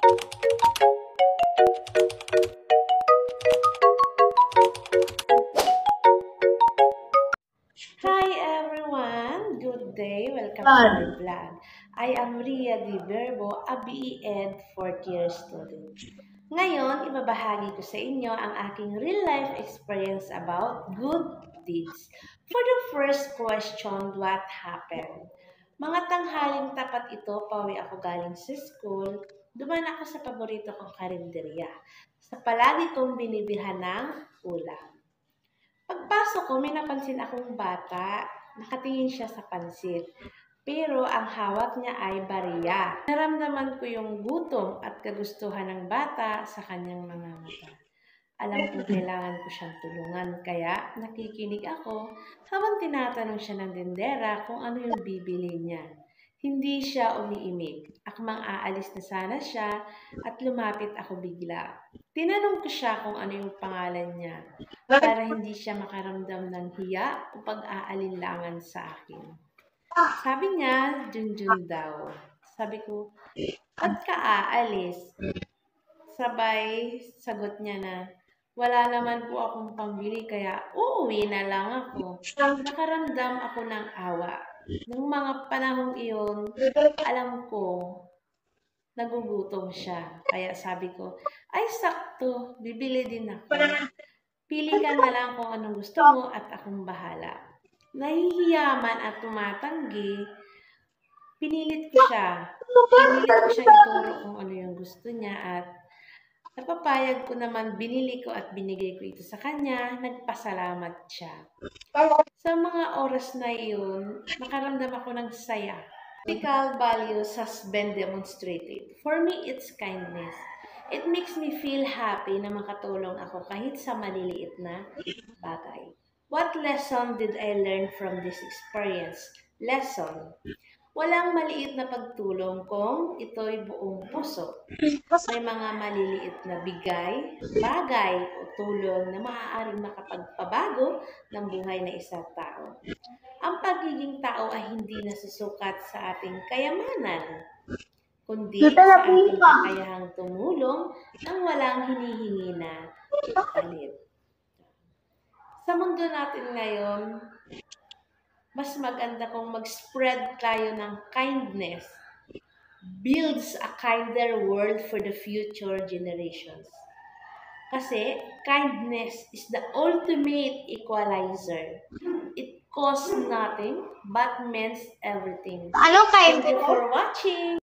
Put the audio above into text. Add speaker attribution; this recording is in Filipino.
Speaker 1: Hi everyone! Good day! Welcome to my vlog. I am Ria Di Verbo, a BE-Ed 4th year student. Ngayon, ibabahagi ko sa inyo ang aking real-life experience about good deeds. For the first question, what happened? Mga tanghaling tapat ito, pauwi ako galing sa school, dumaan ako sa paborito kong karinderya, sa palagi kong binibilhan ng ulam. Pagpasok ko, may napansin akong bata. Nakatingin siya sa pansit. Pero ang hawak niya ay bariya. Naramdaman ko yung gutom at kagustuhan ng bata sa kanyang mga mata. Alam kong kailangan ko siyang tulungan, kaya nakikinig ako habang tinatanong siya ng tindera kung ano yung bibili niya. Hindi siya umiimik. Akmang aalis na sana siya at lumapit ako bigla. Tinanong ko siya kung ano yung pangalan niya para hindi siya makaramdam ng hiya o pag-aalinlangan sa akin. Sabi niya, Junjun daw. Sabi ko, ba't ka aalis? Sabay, sagot niya na, wala naman po akong pambili kaya uuwi na lang ako. Nakaramdam ako ng awa. Nung mga panahong iyon, alam ko, nagugutom siya. Kaya sabi ko, ay sakto, bibili din ako. Pili ka na lang kung anong gusto mo at akong bahala. Nahihiya man at tumatanggi, pinilit ko siya. Pinilit ko siya ituro kung ano yung gusto niya at napapayag ko naman, binili ko at binigay ko ito sa kanya, nagpasalamat siya. Sa mga oras na iyon, nakaramdam ako ng saya. Ethical values has been demonstrated. For me, it's kindness. It makes me feel happy na makatulong ako kahit sa maliliit na bagay. What lesson did I learn from this experience? Lesson. Walang maliit na pagtulong kung ito'y buong puso. May mga maliliit na bagay o tulong na maaaring makapagpabago ng buhay ng isang tao. Ang pagiging tao ay hindi nasusukat sa ating kayamanan, kundi sa ating kakayahang tumulong nang walang hinihingi na kapalit. Sa mundo natin ngayon, mas maganda kung mag-spread tayo ng kindness. Builds a kinder world for the future generations. Kasi kindness is the ultimate equalizer. It costs nothing but means everything. Thank you for watching.